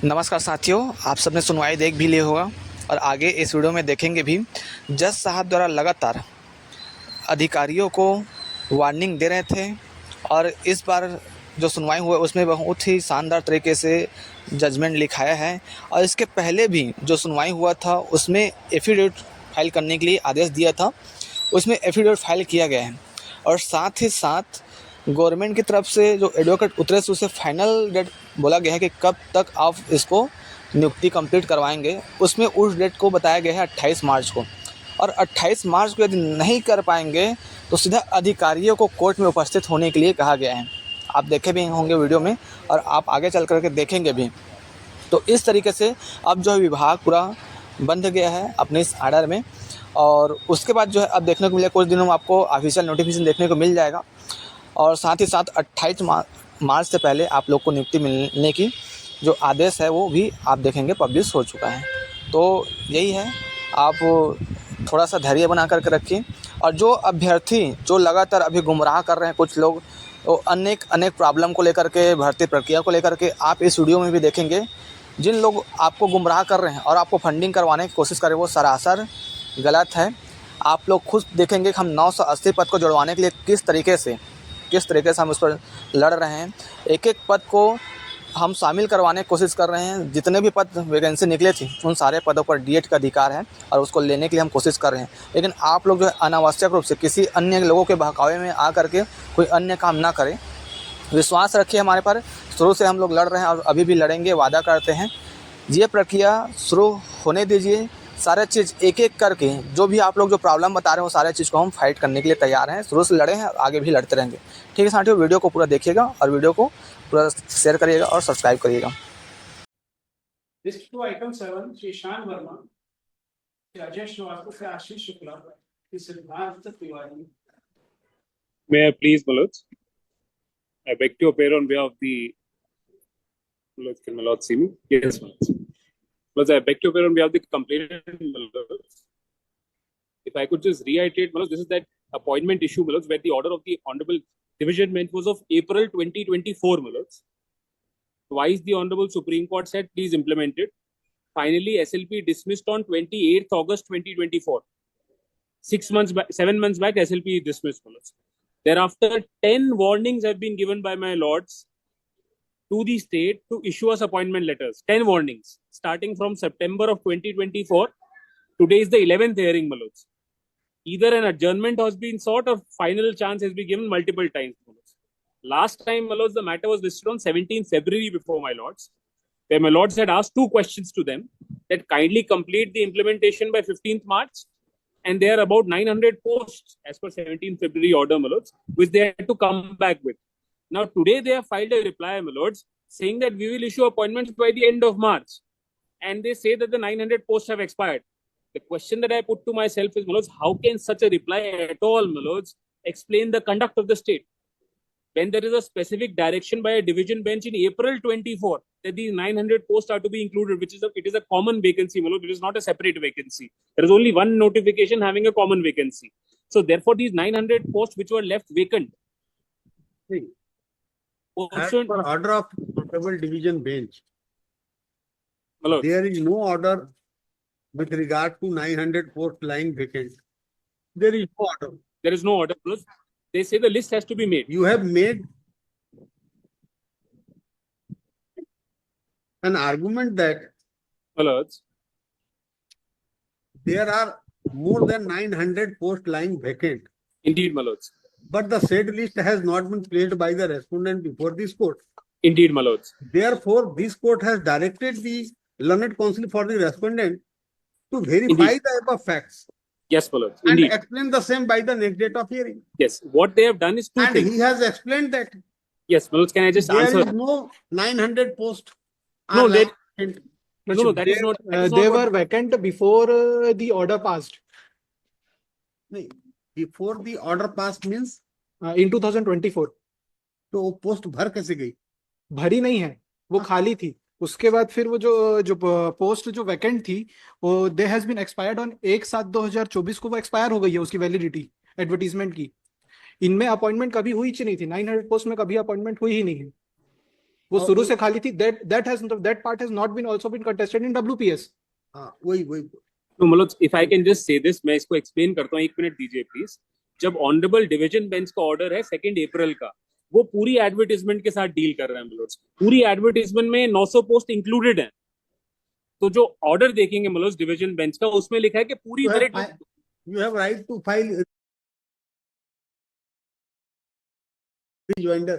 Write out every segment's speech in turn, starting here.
नमस्कार साथियों, आप सबने सुनवाई देख भी लिया होगा और आगे इस वीडियो में देखेंगे भी। जज साहब द्वारा लगातार अधिकारियों को वार्निंग दे रहे थे और इस बार जो सुनवाई हुआ उसमें बहुत ही शानदार तरीके से जजमेंट लिखाया है। और इसके पहले भी जो सुनवाई हुआ था उसमें एफिडेविट फाइल करने के लिए आदेश दिया था, उसमें एफिडेविट फाइल किया गया है। और साथ ही साथ गवर्नमेंट की तरफ से जो एडवोकेट उतरे से उसे फाइनल डेट बोला गया है कि कब तक आप इसको नियुक्ति कंप्लीट करवाएंगे। उसमें उस डेट को बताया गया है 28 मार्च को। और 28 मार्च को यदि नहीं कर पाएंगे तो सीधा अधिकारियों को कोर्ट में उपस्थित होने के लिए कहा गया है। आप देखे भी होंगे वीडियो में और आप आगे चल कर के देखेंगे भी। तो इस तरीके से अब जो है विभाग पूरा बंध गया है अपने इस आर्डर में। और उसके बाद जो है अब देखने को मिलेगा, कुछ दिनों में आपको ऑफिशियल नोटिफिकेशन देखने को मिल जाएगा। और साथ ही साथ 28 मार्च से पहले आप लोग को नियुक्ति मिलने की जो आदेश है वो भी आप देखेंगे पब्लिश हो चुका है। तो यही है, आप थोड़ा सा धैर्य बना करके रखिए। और जो अभ्यर्थी जो लगातार अभी गुमराह कर रहे हैं कुछ लोग, तो अनेक प्रॉब्लम को लेकर के, भर्ती प्रक्रिया को लेकर के आप इस वीडियो में भी देखेंगे। जिन लोग आपको गुमराह कर रहे हैं और आपको फंडिंग करवाने की कोशिश कर रहे हैं वो सरासर गलत है। आप लोग खुद देखेंगे कि हम 980 पद को जुड़वाने के लिए किस तरीके से हम उस पर लड़ रहे हैं। एक एक पद को हम शामिल करवाने की कोशिश कर रहे हैं। जितने भी पद वैकेंसी निकले थी उन सारे पदों पर डीएड का अधिकार है और उसको लेने के लिए हम कोशिश कर रहे हैं। लेकिन आप लोग जो है अनावश्यक रूप से किसी अन्य लोगों के बहकावे में आ करके कोई अन्य काम ना करें। विश्वास रखिए हमारे पर, शुरू से हम लोग लड़ रहे हैं और अभी भी लड़ेंगे, वादा करते हैं। ये प्रक्रिया शुरू होने दीजिए। सारे चीज़ एक एक करके जो भी आप लोग जो प्रॉब्लम बता रहे हैं वो सारे चीज़ को हम फाइट करने के लिए तैयार हैं। शुरू से लड़े हैं और आगे भी लड़ते रहेंगे। ठीक है साथियों, वीडियो को पूरा देखिएगा और वीडियो को पूरा शेयर करिएगा और सब्सक्राइब करिएगा। List to item 7, Shri Shan Verma, Shri Ajay Srivastava, Shri Ashish Shukla, Shri Siddharth Tiwari. May I please, Manoj? I beg to appear on behalf of the Manoj. Can Manoj see me? Yes, Manoj. Manoj, I beg to appear on behalf of the complainant, Manoj. If I could just reiterate, Manoj, this is that appointment issue, Manoj, where the order of the Honorable Division Bench was of April 2024, Manoj. Twice the Honorable Supreme Court said, please implement it. Finally, SLP dismissed on 28th August 2024. 7 months back, SLP dismissed, Manoj. Thereafter, 10 warnings have been given by my lords to the state to issue us appointment letters. 10 warnings, starting from September of 2024. Today is the 11th hearing, Manoj. Either an adjournment has been sought or final chance has been given multiple times, Manoj. Last time, Manoj, the matter was listed on 17th February before my lords, where my lords had asked 2 questions to them, that kindly complete the implementation by 15th March, and there are about 900 posts as per 17th February order, my lords, which they had to come back with. Now, today they have filed a reply, my lords, saying that we will issue appointments by the end of March. And they say that the 900 posts have expired. The question that I put to myself is, my lords, how can such a reply at all, my lords, explain the conduct of the state? When there is a specific direction by a division bench in April 24 that these 900 posts are to be included, it is a common vacancy, Manoj, it is not a separate vacancy. There is only one notification having a common vacancy. So therefore, these 900 posts which were left vacant. As per order of Honorable Division Bench, Manoj, there is no order with regard to 900 posts lying vacant. There is no order. There is no order, Manoj. They say the list has to be made. You have made an argument that Manoj, there are more than 900 posts lying vacant, indeed, Manoj. but the said list has not been placed by the respondent before this court. Indeed, Manoj. Therefore, this court has directed the learned counsel for the respondent to verify Indeed. the above facts Yes, Manoj. and Indeed. explain the same by the next date of hearing. Yes. What they have done is 2 And things. he has explained that Yes, Manoj, can I just there answer? is no 900 posts. No, are they- vacant. No, that is not. That is not They what- were vacant before the order passed नहीं, before the order passed means in 2024. तो वो post भर कैसे गई? भरी नहीं है, वो खाली थी। उसके बाद फिर वो जो पोस्ट जो वैकेंट थी वो they has been expired on 1/7/2024 को वो एक्सपायर हो गई है उसकी वैलिडिटी एडवर्टीजमेंट की। इनमें अपॉइंटमेंट कभी हुई ही नहीं थी। 900 पोस्ट में कभी अपॉइंटमेंट हुई ही नहीं है। वो और शुरू से खाली थी. That part has not been also been contested in WPS. हाँ वही तो मतलब if I can just say this, मैं इसको एक्सप्लेन करता हूँ, 1 मिनट दीजिए प्लीज. जब ऑनरेबल डिवीजन बेंच का ऑर्डर है 2 अप्रैल का, वो पूरी एडवर्टीजमेंट के साथ डील कर रहे हैं मतलब. पूरी एडवर्टीजमेंट में 900 पोस्ट इंक्लूडेड है. तो जो ऑर्डर देखेंगे मतलब डिवीजन बेंच का, उसमें लिखा है कि पूरी merit. you have right to file rejoinder.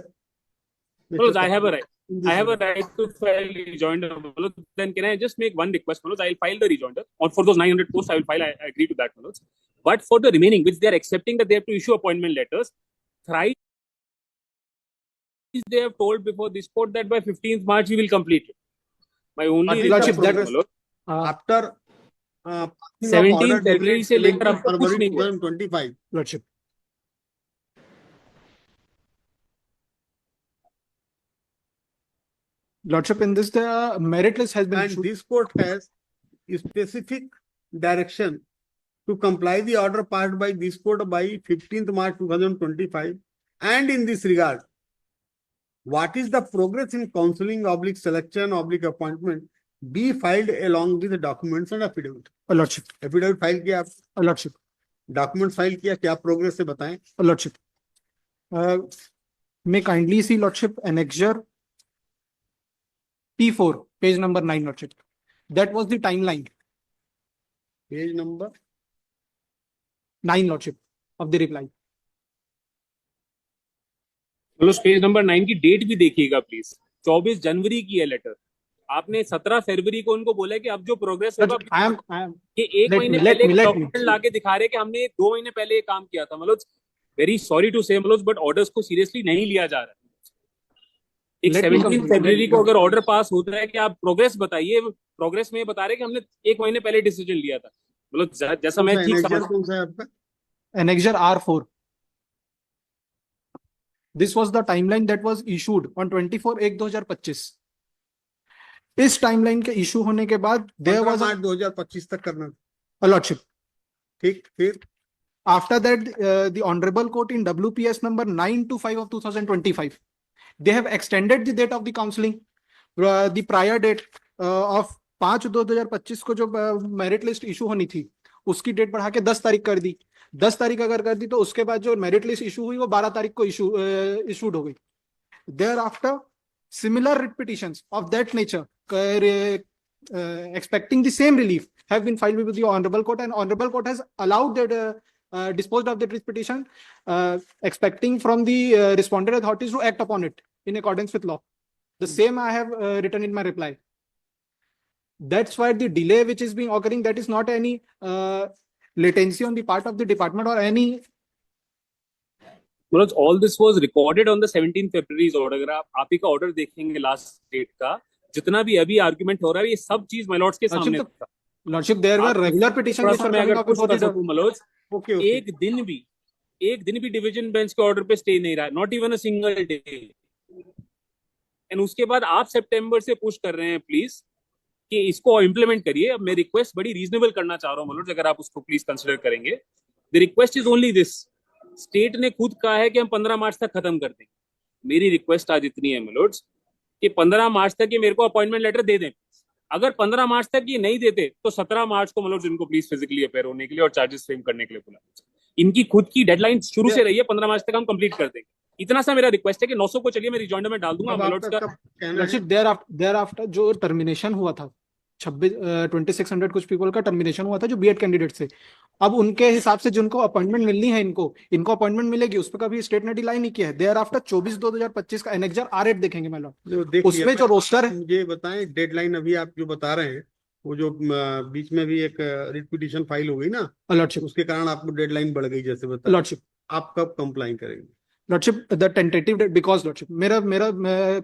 Manoj, I have a right to file rejoinder. Manoj, then can I just make one request, Manoj? I'll file the rejoinder. Or for those 900 posts, I will file. I agree to that, Manoj. But for the remaining, which they are accepting that they have to issue appointment letters, thrice they have told before this court that by 15th March we will complete it. My only Lordship, that request, was Manoj, after 17 February से लेकर अब तक कुछ नहीं हुआ. 2025. Lordship. Lordship, in this the merit list has been And issued. this court has specific direction to comply the order passed by this court by 15th March 2025. And in this regard, what is the progress in counseling / selection / appointment be filed along with the documents and affidavit. Lordship. Affidavit file किया आप, Lordship. Document file किया, क्या progress है बताएं. Lordship. May kindly see Lordship annexure P4, page number 9, Lordship. That was the timeline. Page number 9, Lordship, of the reply. चलो page number 9 की date भी देखिएगा प्लीज. 24 जनवरी की है लेटर. आपने 17 फरवरी को उनको बोला कि अब जो प्रोग्रेस होगा कि 1 महीने पहले डॉक्यूमेंट लाके दिखा रहे कि हमने 2 महीने पहले ये काम किया था. मतलब वेरी सॉरी टू से मतलब, बट ऑर्डर्स को सीरियसली नहीं लिया जा रहा. एक 17 फरवरी को अगर ऑर्डर पास होता है कि आप प्रोग्रेस बताइए, प्रोग्रेस में बता रहे कि हमने 1 महीने पहले डिसीजन लिया था. मतलब जैसा मैं ठीक समझ. कौन सा है आपका? Annexure R4. This was the timeline that was issued on 24/1/2025. इस टाइमलाइन के इशू होने के बाद there was मार्च 2025 तक करना. Lordship. ठीक, फिर After that, the Honorable Court in WPS number 925 of 2025, they have extended the date of the counseling. The prior date of 5/2/2025 को जो मेरिट लिस्ट इशू होनी थी, उसकी डेट बढ़ा के 10 तारीख कर दी. 10 तारीख अगर कर दी तो उसके बाद जो मेरिट लिस्ट इशू हुई वो 12 तारीख को इशूड हो गई. Thereafter, similar writ petitions of that nature, expecting the same relief, have been filed with the Honorable Court, and Honorable Court has allowed that, disposed of that writ petition, expecting from the respondent authorities to act upon it in accordance with law. The same I have written in my reply. That's why the delay which is being occurring, that is not any latency on the part of the department or any. Manoj, all this was recorded on the 17th February's order. अगर आप ही का order देखेंगे last date का, जितना भी अभी argument हो रहा है, ये सब चीज माय लॉर्ड्स के सामने था. Lordship, there were regular petitions which were coming up before the Manoj, एक दिन भी डिवीजन बेंच के ऑर्डर पे स्टे नहीं रहा, not even a single day. And उसके बाद आप सितंबर से पुश कर रहे हैं प्लीज कि इसको इम्प्लीमेंट करिए. अब मैं रिक्वेस्ट बड़ी रीजनेबल करना चाह रहा हूँ मनोज, अगर आप उसको प्लीज कंसिडर करेंगे. The request is only this. State ने खुद कहा है कि हम 15 मार्च तक खत्म कर देंगे. मेरी रिक्वेस्ट आज इतनी है मनोज कि 15 मार्च तक ये मेरे को अपॉइंटमेंट लेटर दे दें. अगर 15 मार्च तक ये नहीं देते तो 17 मार्च को मनोज इनको प्लीज फिजिकली अपेयर होने के लिए और चार्जेस फ्रेम करने के लिए बुला. इनकी खुद की डेडलाइन शुरू से रही है, 15 मार्च तक हम कंप्लीट कर देंगे. इतना सा मेरा रिक्वेस्ट है कि 900 को चलिए मैं रिजॉइंडर में डाल दूंगा. मनोज का thereafter जो टर्मिनेशन हुआ था 2600 कुछ पीपल का टर्मिनेशन हुआ था जो बीएड कैंडिडेट से, अब उनके हिसाब से जिनको अपॉइंटमेंट मिलनी है इनको अपॉइंटमेंट मिलेगी. उस पर कभी स्टेट ने डिलाई नहीं किया है. देयर आफ्टर 24/2/2025 का एनेक्जर R8 देखेंगे मैं लोग, उसमें जो रोस्टर है. मुझे बताएं डेडलाइन अभी आप जो बता रहे हैं, वो जो बीच में भी एक रिट पिटीशन फाइल हो गई ना लॉर्डशिप, उसके कारण आपको डेडलाइन बढ़ गई जैसे बताया. लॉर्डशिप, आप कब कंप्लाई करेंगे? Lordship, the tentative date, because lordship मेरा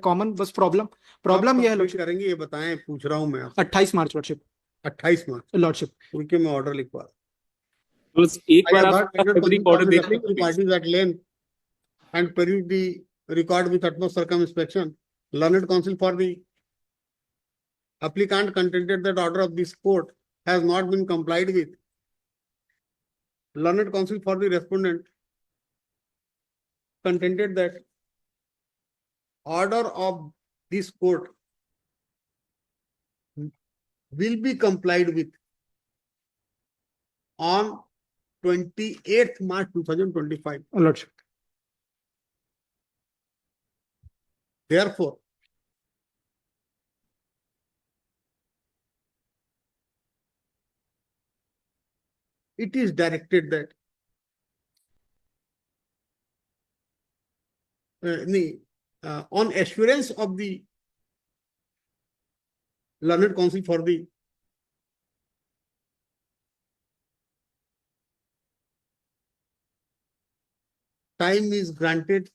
कॉमन बस प्रॉब्लम ये है लॉर्डशिप. करेंगे ये बताएं, पूछ रहा हूं मैं. 28 मार्च लॉर्डशिप. 28 मार्च लॉर्डशिप, उनके मैं ऑर्डर लिखवा. एक बार आप ऑर्डर देख लें. Parties at length and peruse the record with utmost circumspection. Learned counsel for the applicant contended that order of this court has not been complied with. Learned counsel for the respondent contended that order of this court will be complied with on 28th March 2025. Lordship. Therefore, it is directed that on assurance of the learned counsel for the time is granted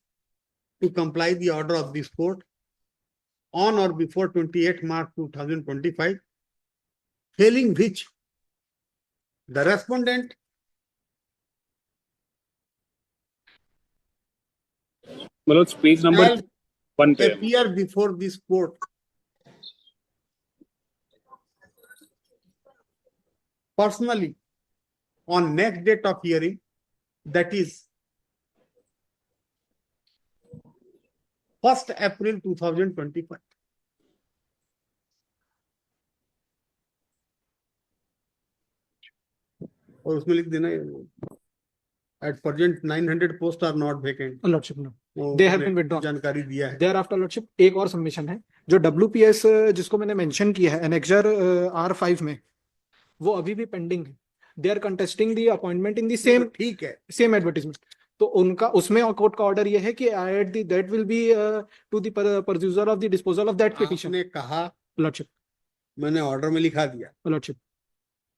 to comply the order of this court on or before 28th March 2025, failing which the respondent Manoj, page number shall 1 पे है. appear before this court personally on next date of hearing, that is 1st April 2025. और उसमें लिख देना at present 900 posts are not vacant. Lordship, no. वो They have उसने been withdrawn. जानकारी दिया है. Thereafter, Lordship, एक और सबमिशन है जो WPS जिसको मैंने मेंशन किया है एनेक्सर R5 में, वो अभी भी पेंडिंग है. They are contesting the appointment in the same ठीक है. Same advertisement. तो उनका उसमें कोर्ट का ऑर्डर ये है कि that will be to the producer of the disposal of that petition. आपने कहा, लॉर्डशिप. मैंने ऑर्डर में लिखा दिया. लॉर्डशिप.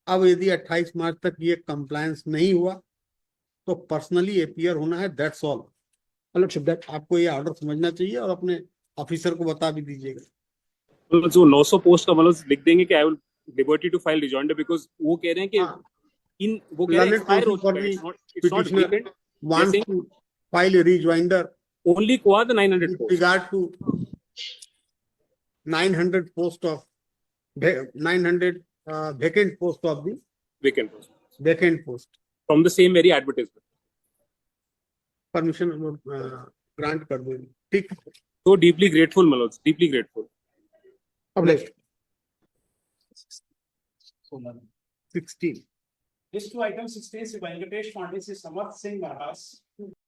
अब यदि 28 मार्च तक ये कंप्लायंस नहीं हुआ तो पर्सनली अपीयर होना है. That's all. लॉर्डशिप, दैट आपको ये ऑर्डर समझना चाहिए और अपने ऑफिसर को बता भी दीजिएगा. जो 900 पोस्ट का मतलब लिख देंगे कि I will liberty to file rejoinder, because वो कह रहे हैं कि हाँ. इन वो कह रहे हैं Learned expire हो counsel for चुका है. the It's not petitioner vacant. wants saying- to file a rejoinder Only को the 900 with posts. regard to 900 post of 900 vacant post of the Vacant post. vacant post. From the same very advertisement. Permission grant कर देंगे. ठीक. So deeply grateful, Manoj. Deeply grateful. अब next 16. List to item 16 से वेंकटेश पांडे से समर्थ सिंह महाराज